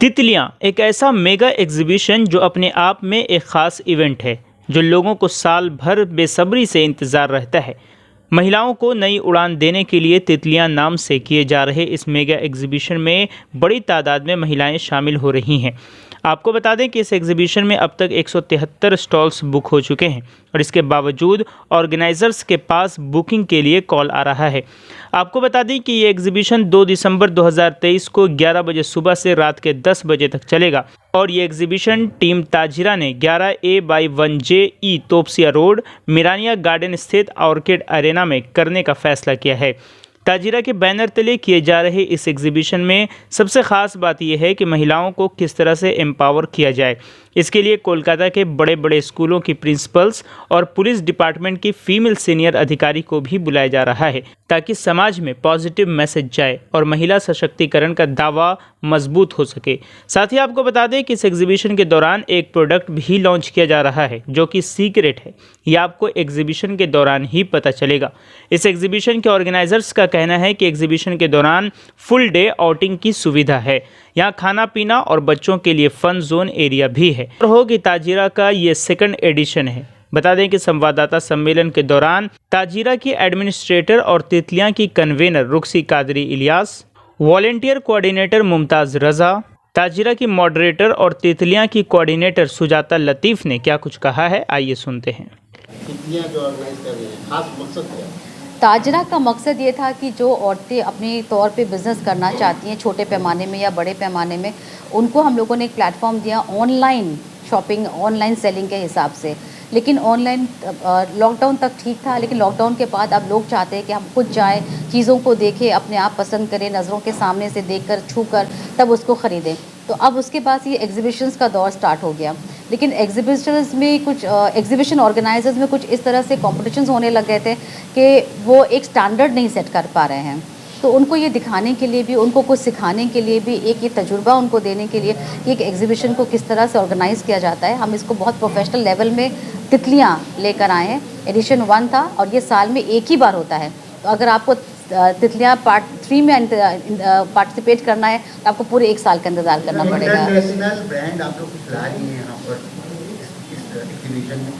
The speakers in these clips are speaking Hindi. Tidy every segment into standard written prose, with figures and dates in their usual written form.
तितलियां एक ऐसा मेगा एग्जीबिशन जो अपने आप में एक ख़ास इवेंट है जो लोगों को साल भर बेसब्री से इंतज़ार रहता है। महिलाओं को नई उड़ान देने के लिए तितलियां नाम से किए जा रहे इस मेगा एग्जीबिशन में बड़ी तादाद में महिलाएं शामिल हो रही हैं। आपको बता दें कि इस एग्जीबिशन में अब तक 173 स्टॉल्स बुक हो चुके हैं और इसके बावजूद ऑर्गेनाइजर्स के पास बुकिंग के लिए कॉल आ रहा है। आपको बता दें कि ये एग्जीबिशन 2 दिसंबर 2023 को 11 बजे सुबह से रात के 10 बजे तक चलेगा और ये एग्जीबिशन टीम ताजिरा ने 11A/1J E Topsia road Mirania garden स्थित ऑर्किड अरेना में करने का फैसला किया है। ताजिरा के बैनर तले किए जा रहे इस एग्जीबिशन में सबसे ख़ास बात यह है कि महिलाओं को किस तरह से एम्पावर किया जाए। इसके लिए कोलकाता के बड़े बड़े स्कूलों की प्रिंसिपल्स और पुलिस डिपार्टमेंट की फीमेल सीनियर अधिकारी को भी बुलाया जा रहा है ताकि समाज में पॉजिटिव मैसेज जाए और महिला सशक्तिकरण का दावा मजबूत हो सके। साथ ही आपको बता दें कि इस एग्जीबिशन के दौरान एक प्रोडक्ट भी लॉन्च किया जा रहा है जो कि सीक्रेट है। ये आपको एग्जीबिशन के दौरान ही पता चलेगा। इस एग्जीबिशन के ऑर्गेनाइजर्स का कहना है कि एग्जीबिशन के दौरान फुल डे आउटिंग की सुविधा है। यहाँ खाना पीना और बच्चों के लिए फन जोन एरिया भी है और हो कि ताजिरा का ये सेकंड एडिशन है। बता दें कि संवाददाता सम्मेलन के दौरान ताजिरा की एडमिनिस्ट्रेटर और तितलियां की convener Ruksi Qadri Ilyas, volunteer coordinator Mumtaz Raza, Tajira की मॉडरेटर और तितलियां की कोऑर्डिनेटर सुजाता लतीफ़ ने क्या कुछ कहा है, आइए सुनते हैं। तितलियां जो ऑर्गेनाइज कर रही हैं, खास मकसद क्या है? ताजिरा का मकसद ये था कि जो औरतें अपने तौर पे बिज़नेस करना चाहती हैं छोटे पैमाने में या बड़े पैमाने में, उनको हम लोगों ने एक प्लेटफॉर्म दिया ऑनलाइन शॉपिंग, ऑनलाइन सेलिंग के हिसाब से। लेकिन ऑनलाइन लॉकडाउन तक ठीक था, लेकिन लॉकडाउन के बाद अब लोग चाहते हैं कि हम खुद जाएं, चीज़ों को देखें, अपने आप पसंद करें, नज़रों के सामने से देखकर, छूकर तब उसको ख़रीदें। तो अब उसके बाद ये एग्जीबिशंस का दौर स्टार्ट हो गया। लेकिन एग्जीबिशंस में कुछ एग्जीबिशन ऑर्गेनाइजर्स में कुछ इस तरह से कॉम्पिटिशन्स होने लग गए थे कि वो एक स्टैंडर्ड नहीं सेट कर पा रहे हैं। तो उनको ये दिखाने के लिए भी, उनको कुछ सिखाने के लिए भी, एक ये तजुर्बा उनको देने के लिए कि एक एग्जीबिशन को किस तरह से ऑर्गेनाइज़ किया जाता है, हम इसको बहुत प्रोफेशनल लेवल में तितलियाँ लेकर आए हैं। एडिशन 1 था और ये साल में एक ही बार होता है। तो अगर आपको तितलियाँ पार्ट 3 में पार्टिसिपेट करना है तो आपको पूरे 1 साल का इंतज़ार करना पड़ेगा। इंटरनेशनल ब्रांड आप लोग कुछ ला रही हैं यहाँ पर इस एग्जीबिशन में?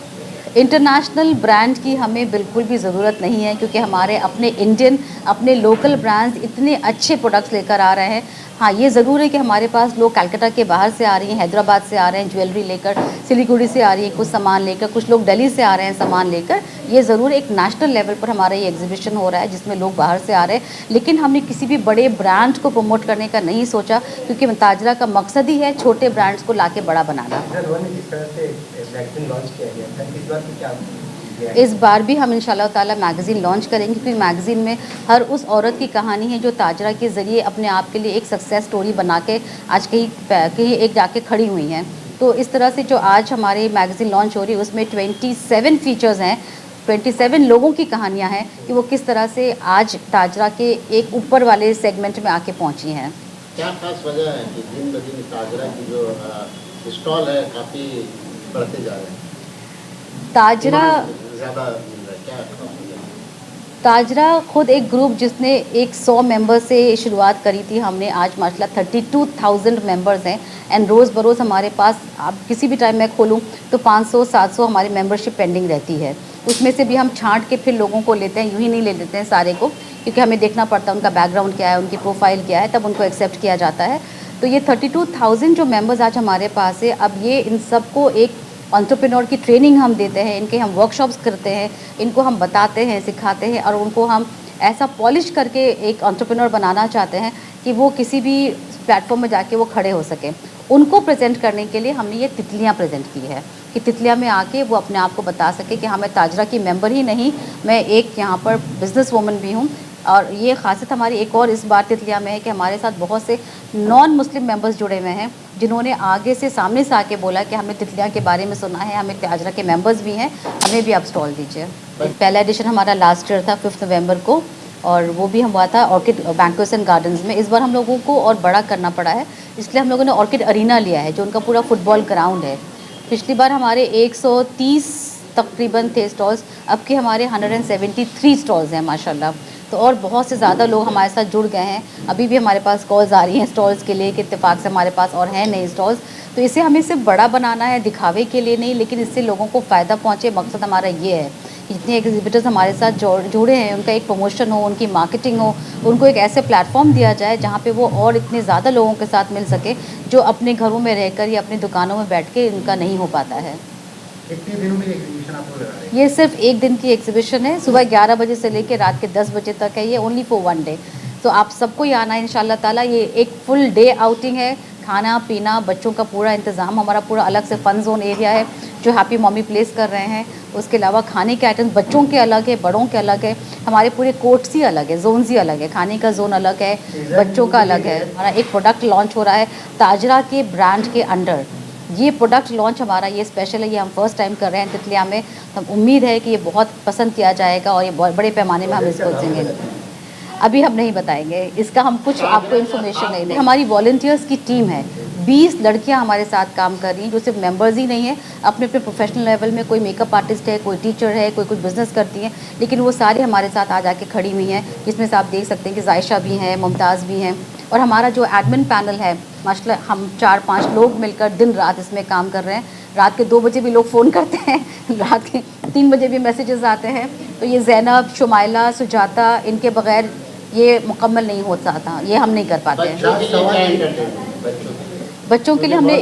इंटरनेशनल ब्रांड की हमें बिल्कुल भी ज़रूरत नहीं है क्योंकि हमारे अपने इंडियन, अपने लोकल ब्रांड्स इतने अच्छे प्रोडक्ट्स लेकर आ रहे हैं। हाँ, ये ज़रूर है कि हमारे पास लोग कलकत्ता के बाहर से आ रही हैं, हैदराबाद से आ रहे हैं ज्वेलरी लेकर, सिलीगुड़ी से आ रही है कुछ सामान लेकर, कुछ लोग दिल्ली से आ रहे हैं सामान लेकर। ये ज़रूर एक नेशनल लेवल पर हमारा ये एग्जीबिशन हो रहा है जिसमें लोग बाहर से आ रहे हैं। लेकिन हमने किसी भी बड़े ब्रांड को प्रमोट करने का नहीं सोचा क्योंकि ताजिरा का मकसद ही है छोटे ब्रांड्स को लाके बड़ा बनाना। इस बार भी हम इंशाल्लाह ताला मैगज़ीन लॉन्च करेंगे क्योंकि मैगज़ीन में हर उस औरत की कहानी है जो ताजिरा के ज़रिए अपने आप के लिए एक सक्सेस स्टोरी बना के आज कहीं एक जाके खड़ी हुई हैं। तो इस तरह से जो आज हमारी मैगज़ीन लॉन्च हो रही है उसमें 27 फीचर्स हैं, 27 लोगों की कहानियाँ हैं कि वो किस तरह से आज ताजिरा के एक ऊपर वाले सेगमेंट में आके पहुँची हैं। क्या खास वजह है कि दिन ब दिन ताजिरा की जो स्टॉल है काफ़ी बढ़ते जा रहे हैं? ताजिरा ज़्यादा मिल रहा है, क्या खास वजह है? ताजिरा खुद एक ग्रुप जिसने एक 100 मेंबर से शुरुआत करी थी, हमने आज माशाल्लाह 32,000 मेंबर्स हैं एंड रोज़ बरोज़ हमारे पास आप किसी भी टाइम मैं खोलूँ तो 500-700 हमारी मेंबरशिप पेंडिंग रहती है। उसमें से भी हम छांट के फिर लोगों को लेते हैं, यूँ ही नहीं ले लेते हैं सारे को क्योंकि हमें देखना पड़ता है उनका बैकग्राउंड क्या है, उनकी प्रोफाइल क्या है, तब उनको एक्सेप्ट किया जाता है। तो ये 32,000 जो मेंबर्स आज हमारे पास है, अब ये इन सबको एक एंटरप्रेन्योर की ट्रेनिंग हम देते हैं, इनके हम वर्कशॉप्स करते हैं, इनको हम बताते हैं, सिखाते हैं और उनको हम ऐसा पॉलिश करके एक एंटरप्रेन्योर बनाना चाहते हैं कि वो किसी भी प्लेटफॉर्म में जाके वो खड़े हो सकें। उनको प्रेजेंट करने के लिए हमने ये तितलियाँ प्रेजेंट की है कि तितलियाँ में आके वो अपने आप को बता सके कि हाँ, मैं ताजिरा की मेंबर ही नहीं, मैं एक यहाँ पर बिज़नेस वूमन भी हूँ। और ये खासियत हमारी एक और इस बार तितलियाँ में है कि हमारे साथ बहुत से नॉन मुस्लिम मेंबर्स जुड़े हुए हैं जिन्होंने आगे से सामने से आके बोला कि हमने तितलियाँ के बारे में सुना है, हमें ताजिरा के मेंबर्स भी हैं, हमें भी आप स्टॉल दीजिए। पहला एडिशन हमारा लास्ट ईयर था 5 नवंबर को और वो भी हम हुआ था ऑर्किड बैंक्वेट्स एंड गार्डन्स में। इस बार हम लोगों को और बड़ा करना पड़ा है, इसलिए हम लोगों ने ऑर्किड अरीना लिया है जो उनका पूरा फुटबॉल ग्राउंड है। पिछली बार हमारे 130 तकरीबन थे स्टॉल्स, अब के हमारे 173 स्टॉल्स हैं माशाल्लाह। तो और बहुत से ज़्यादा लोग हमारे साथ जुड़ गए हैं। अभी भी हमारे पास कॉल्स आ रही हैं स्टॉल्स के लिए कि इत्तेफाक से हमारे पास और हैं नए स्टॉल्स। तो इसे हमें सिर्फ बड़ा बनाना है, दिखावे के लिए नहीं, लेकिन इससे लोगों को फ़ायदा पहुँचे, मकसद हमारा ये है। जितने एग्जिबिटर्स हमारे साथ जुड़े हैं उनका एक प्रमोशन हो, उनकी मार्केटिंग हो, उनको एक ऐसे प्लेटफॉर्म दिया जाए जहाँ पे वो और इतने ज़्यादा लोगों के साथ मिल सके जो अपने घरों में रहकर या अपनी दुकानों में बैठ के इनका नहीं हो पाता है। कितने दिनों में एग्जीबिशन आप लगा रहे हैं? ये सिर्फ एक दिन की एग्जीबिशन है, सुबह 11 बजे से लेकर रात के 10 बजे तक है। ये ओनली फॉर 1 डे। तो आप सबको ही आना है इंशाल्लाह ताला। ये एक फुल डे आउटिंग है। खाना पीना, बच्चों का पूरा इंतज़ाम, हमारा पूरा अलग से फ़न जोन एरिया है जो हैप्पी मॉमी प्लेस कर रहे हैं। उसके अलावा खाने के आइटम्स बच्चों के अलग है, बड़ों के अलग है। हमारे पूरे कोर्ट्स ही अलग है, जोन्स ही अलग है। खाने का जोन अलग है, बच्चों का अलग है। हमारा एक प्रोडक्ट लॉन्च हो रहा है ताजरा के ब्रांड के अंडर। ये प्रोडक्ट लॉन्च हमारा ये स्पेशल है, ये हम फर्स्ट टाइम कर रहे हैं तितलिया में। तो उम्मीद है कि ये बहुत पसंद किया जाएगा और ये बहुत बड़े पैमाने में हम इसको देंगे। अभी हम नहीं बताएंगे इसका, हम कुछ आपको इन्फॉर्मेशन नहीं दें। हमारी वॉलंटियर्स की टीम है, 20 लड़कियां हमारे साथ काम कर रही हैं जो सिर्फ मेंबर्स ही नहीं है, अपने अपने प्रोफेशनल लेवल में। कोई मेकअप आर्टिस्ट है, कोई टीचर है, कोई कुछ बिजनेस करती हैं, लेकिन वो सारे हमारे साथ आ जाके खड़ी हुई हैं। जिसमें से आप देख सकते हैं कि जायशा भी हैं, मुमताज़ भी हैं। और हमारा जो एडमिन पैनल है माशाल्लाह, हम 4-5 लोग मिलकर दिन रात इसमें काम कर रहे हैं। रात के 2 बजे भी लोग फ़ोन करते हैं, रात के 3 बजे भी मैसेजेस आते हैं। तो ये ज़ैनब, शुमाइला, सुजाता, इनके बगैर ये मुकम्मल नहीं होता था, ये हम नहीं कर पाते हैं। बच्चों के लिए हमने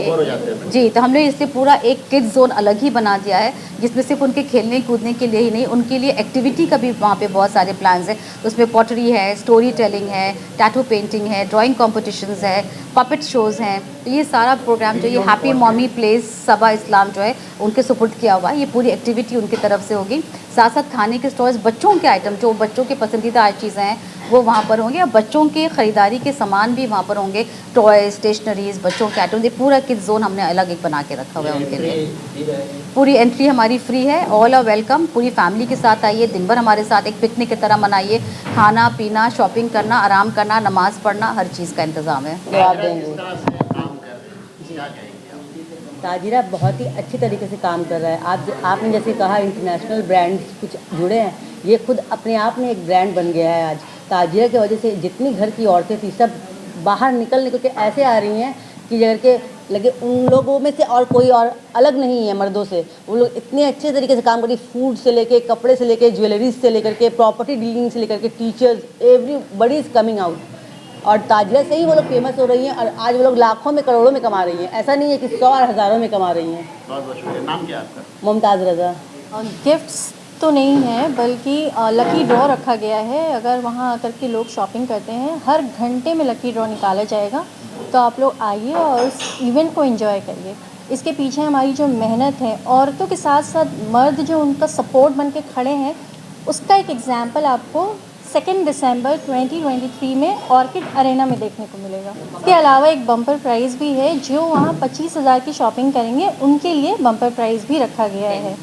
जी, तो हमने इससे पूरा एक किड्स जोन अलग ही बना दिया है, जिसमें सिर्फ उनके खेलने कूदने के लिए ही नहीं, उनके लिए एक्टिविटी का भी वहाँ पे बहुत सारे प्लान्स हैं। उसमें पॉटरी है, स्टोरी टेलिंग है, टैटू पेंटिंग है, ड्राइंग कॉम्पिटिशन्स है, पपेट शोज़ हैं। तो ये सारा प्रोग्राम जो ये हैप्पी मॉमी प्लेस सबा इस्लाम जो है उनके सुपुर्द किया हुआ है, ये पूरी एक्टिविटी उनकी तरफ से होगी। साथ साथ खाने के स्टॉल्स, बच्चों के आइटम जो बच्चों के पसंदीदा चीज़ें हैं वो वहाँ पर होंगे, और बच्चों के ख़रीदारी के सामान भी वहाँ पर होंगे, टॉय, स्टेशनरीज़, बच्चों के आइटम। ये पूरा किड्स जोन हमने अलग एक बना के रखा हुआ है उनके लिए। पूरी एंट्री हमारी फ्री है, ऑल आर वेलकम। पूरी फैमिली के साथ आइए, दिन भर हमारे साथ एक पिकनिक की तरह मनाइए। खाना पीना, शॉपिंग करना, आराम करना, नमाज़ पढ़ना, हर चीज़ का इंतज़ाम है। जवाब देंगे। ताजिरा बहुत ही अच्छी तरीके से काम कर रहा है। आपने जैसे कहा इंटरनेशनल ब्रांड्स कुछ जुड़े हैं, ये खुद अपने आप में एक ब्रांड बन गया है। आज ताजिरा की वजह से जितनी घर की औरतें थी सब बाहर निकल के ऐसे आ रही हैं कि जगह के लगे उन लोगों में से और कोई और अलग नहीं है मर्दों से। वो लोग इतने अच्छे तरीके से काम कर रही, फूड से लेके, कपड़े से लेके, ज्वेलरीज से लेकर के, प्रॉपर्टी डीलिंग से लेकर के, teachers, everybody is coming out. और ताजिरा से ही वो लोग फेमस हो रही हैं, और आज वो लोग लाखों में करोड़ों में कमा रही हैं। ऐसा नहीं है कि 100 और हज़ारों में कमा रही हैं। बहुत बहुत शुक्रिया। नाम क्या है आपका? मुमताज़ रज़ा। गिफ्ट्स तो नहीं है, बल्कि लकी ड्रॉ रखा गया है। अगर वहाँ आकर के लोग शॉपिंग करते हैं, हर घंटे में लकी ड्रॉ निकाला जाएगा। तो आप लोग आइए और इस इवेंट को एंजॉय करिए। इसके पीछे हमारी जो मेहनत है, औरतों के साथ साथ मर्द जो उनका सपोर्ट बन के खड़े हैं, उसका एक एग्जाम्पल आपको 2 दिसंबर 2023 में ऑर्किड अरेना में देखने को मिलेगा। इसके अलावा एक बम्पर प्राइज़ भी है, जो वहाँ 25,000 की शॉपिंग करेंगे उनके लिए बम्पर प्राइज़ भी रखा गया है।